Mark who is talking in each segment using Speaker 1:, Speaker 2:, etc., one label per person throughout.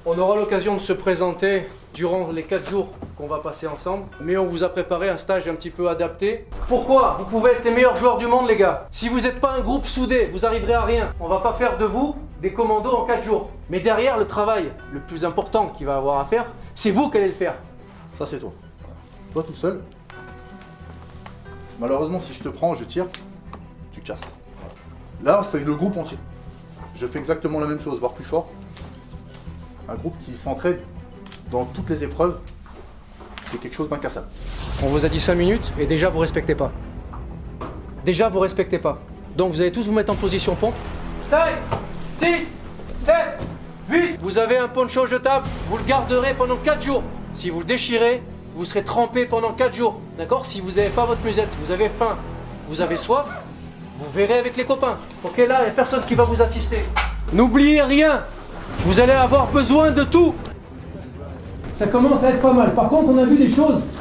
Speaker 1: On aura l'occasion de se présenter durant les 4 jours qu'on va passer ensemble, mais on vous a préparé un stage un petit peu adapté. Pourquoi? Vous pouvez être les meilleurs joueurs du monde, les gars. Si vous n'êtes pas un groupe soudé, vous arriverez à rien. On va pas faire de vous des commandos en 4 jours. Mais derrière, le travail le plus important qu'il va avoir à faire, c'est vous qui allez le faire.
Speaker 2: Ça, c'est toi. Toi tout seul. Malheureusement, si je te prends, je tire, tu casses. Là, c'est le groupe entier. Je fais exactement la même chose, voire plus fort. Un groupe qui s'entraide dans toutes les épreuves, c'est quelque chose d'incassable.
Speaker 1: On vous a dit 5 minutes et déjà vous respectez pas. Déjà vous respectez pas. Donc vous allez tous vous mettre en position pompe. 5, 6, 7, 8. Vous avez un poncho jetable, vous le garderez pendant 4 jours. Si vous le déchirez, vous serez trempé pendant 4 jours. D'accord? Si vous n'avez pas votre musette, vous avez faim, vous avez soif, vous verrez avec les copains. Ok, là, il n'y a personne qui va vous assister. N'oubliez rien. Vous allez avoir besoin de tout. Ça commence à être pas mal. Par contre, on a vu des choses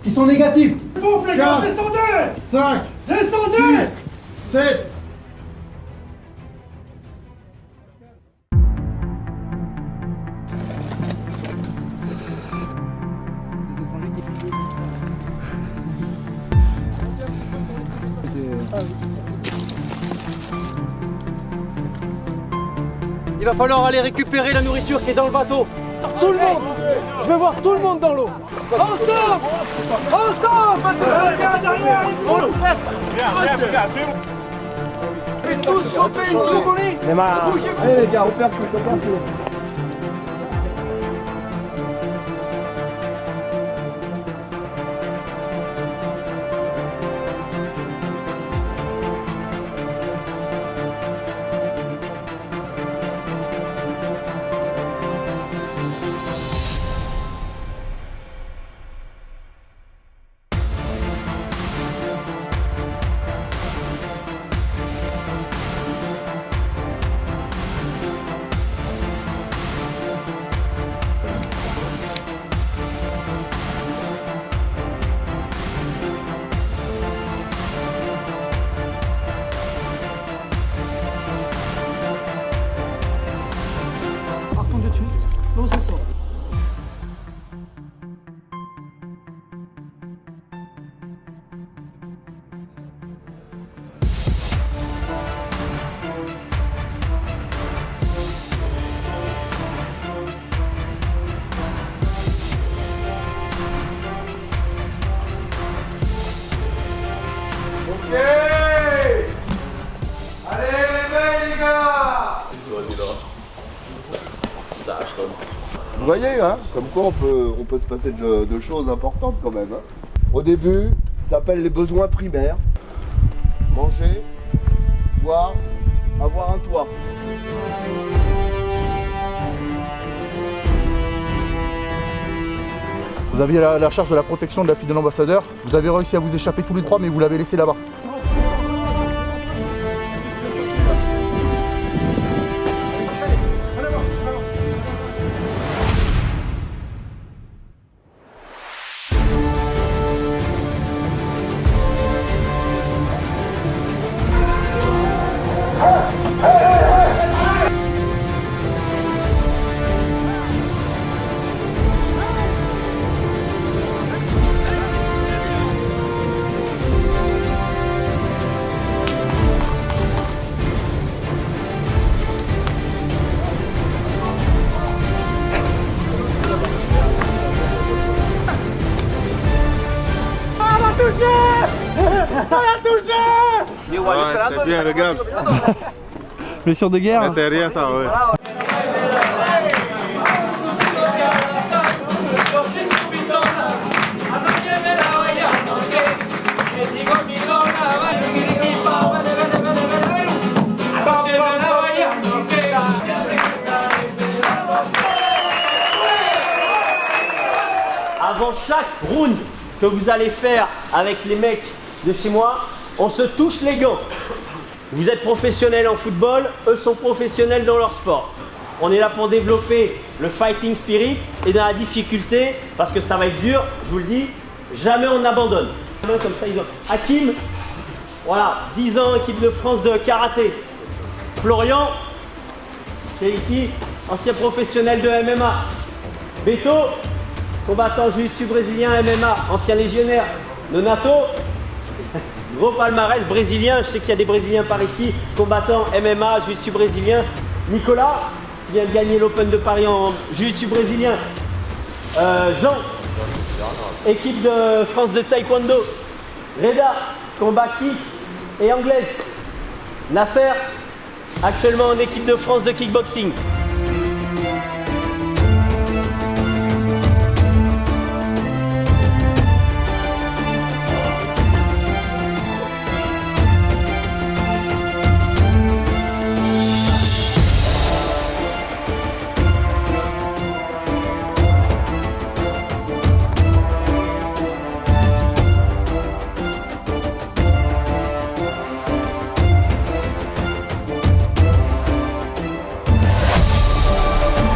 Speaker 1: qui sont négatives.
Speaker 3: Bouffe les gars, descendez
Speaker 2: 5,
Speaker 3: Descendez
Speaker 2: 6, 7.
Speaker 1: Il va falloir aller récupérer la nourriture qui est dans le bateau. Tout le monde. Je veux voir tout le monde dans l'eau. Ensemble. Ensemble. Et tous choper une choubouli.
Speaker 4: Les gars, on perd tout, on perd tout.
Speaker 1: Ok. Allez, réveille les gars.
Speaker 4: Vous voyez, hein, comme quoi on peut se passer de choses importantes quand même. Hein. Au début, ça s'appelle les besoins primaires. Manger, boire, avoir un toit.
Speaker 2: Vous aviez la recherche de la protection de la fille de l'ambassadeur. Vous avez réussi à vous échapper tous les 3, mais vous l'avez laissé là-bas.
Speaker 5: Ouais, c'était bien, regarde.
Speaker 6: Blessure de guerre.
Speaker 5: Mais c'est rien ça, ouais.
Speaker 7: Avant chaque round que vous allez faire avec les mecs de chez moi, on se touche les gants. Vous êtes professionnels en football, eux sont professionnels dans leur sport. On est là pour développer le fighting spirit et dans la difficulté, parce que ça va être dur, je vous le dis, jamais on abandonne. Comme ça, ils ont... Hakim, voilà, 10 ans, équipe de France de karaté. Florian, c'est ici, ancien professionnel de MMA. Beto, combattant jiu-jitsu brésilien MMA, ancien légionnaire. Nonato, gros palmarès brésilien, je sais qu'il y a des Brésiliens par ici, combattant MMA, jiu-jitsu brésilien. Nicolas, qui vient de gagner l'Open de Paris en jiu-jitsu brésilien. Jean, équipe de France de taekwondo. Reda, combat kick et anglaise. Nasser, actuellement en équipe de France de kickboxing.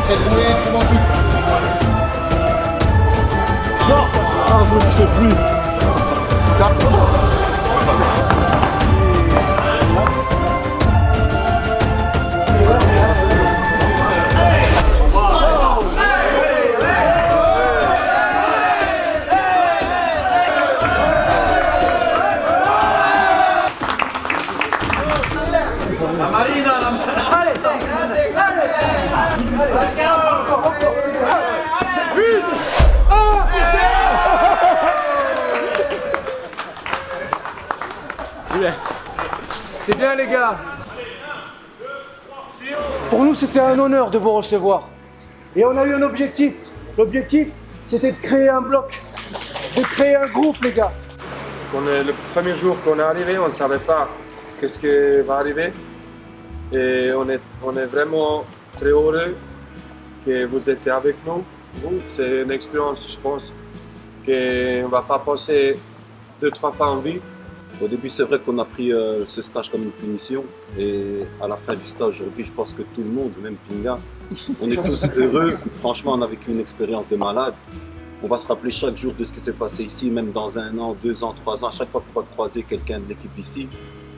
Speaker 2: Cette roulée, comment tu... Non.
Speaker 4: Ah, je ne sais plus.
Speaker 1: C'est bien les gars. Pour nous c'était un honneur de vous recevoir. Et on a eu un objectif. L'objectif c'était de créer un bloc, de créer un groupe les gars.
Speaker 8: Le premier jour qu'on est arrivé, on ne savait pas qu'est-ce qui va arriver. Et on est vraiment très heureux que vous êtes avec nous. C'est une expérience, je pense, qu'on ne va pas passer 2-3 fois en vie.
Speaker 9: Au début, c'est vrai qu'on a pris ce stage comme une punition. Et à la fin du stage, aujourd'hui, je pense que tout le monde, même Pinga, on est tous heureux. Franchement, on a vécu une expérience de malade. On va se rappeler chaque jour de ce qui s'est passé ici, même dans 1 an, 2 ans, 3 ans. À chaque fois qu'on va croiser quelqu'un de l'équipe ici,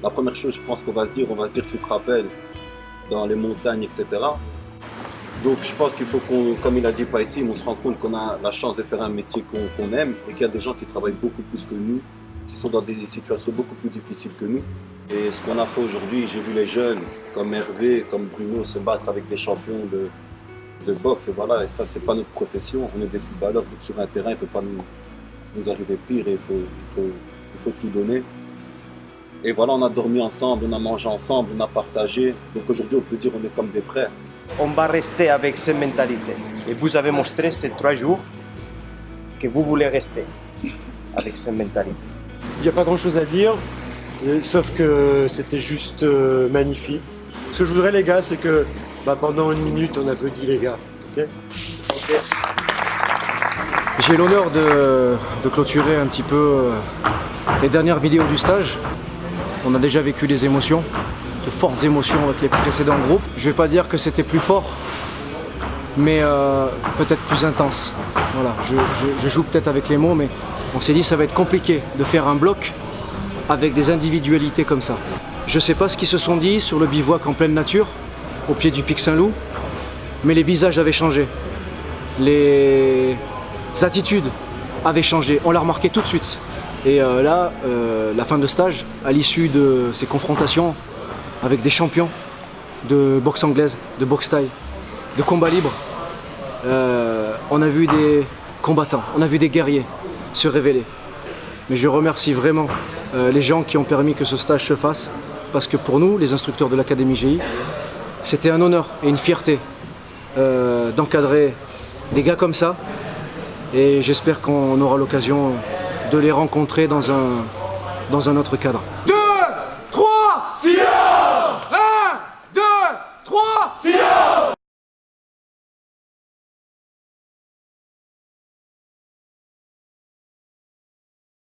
Speaker 9: la première chose, je pense qu'on va se dire, tu te rappelles, dans les montagnes, etc. Donc je pense qu'il faut qu'on, comme il a dit Païtim, on se rend compte qu'on a la chance de faire un métier qu'on aime et qu'il y a des gens qui travaillent beaucoup plus que nous, qui sont dans des situations beaucoup plus difficiles que nous. Et ce qu'on a fait aujourd'hui, j'ai vu les jeunes comme Hervé, comme Bruno se battre avec des champions de boxe. Et voilà, et ça c'est pas notre profession, on est des footballeurs, donc sur un terrain il ne peut pas nous arriver pire et il faut tout donner. Et voilà, on a dormi ensemble, on a mangé ensemble, on a partagé. Donc aujourd'hui on peut dire on est comme des frères.
Speaker 10: On va rester avec cette mentalité. Et vous avez montré ces 3 jours que vous voulez rester avec cette mentalité.
Speaker 11: Il n'y a pas grand chose à dire, sauf que c'était juste magnifique. Ce que je voudrais les gars, c'est que pendant 1 minute on applaudit les gars. Okay.
Speaker 1: J'ai l'honneur de clôturer un petit peu les dernières vidéos du stage. On a déjà vécu des émotions, de fortes émotions avec les précédents groupes. Je ne vais pas dire que c'était plus fort, mais peut-être plus intense. Voilà, je joue peut-être avec les mots, mais on s'est dit que ça va être compliqué de faire un bloc avec des individualités comme ça. Je ne sais pas ce qu'ils se sont dit sur le bivouac en pleine nature, au pied du pic Saint-Loup, mais les visages avaient changé. Les attitudes avaient changé, on l'a remarqué tout de suite. Et là, la fin de stage, à l'issue de ces confrontations avec des champions de boxe anglaise, de boxe thaï, de combat libre, on a vu des combattants, on a vu des guerriers se révéler. Mais je remercie vraiment les gens qui ont permis que ce stage se fasse, parce que pour nous, les instructeurs de l'Académie GI, c'était un honneur et une fierté d'encadrer des gars comme ça. Et j'espère qu'on aura l'occasion de les rencontrer dans un autre cadre. 2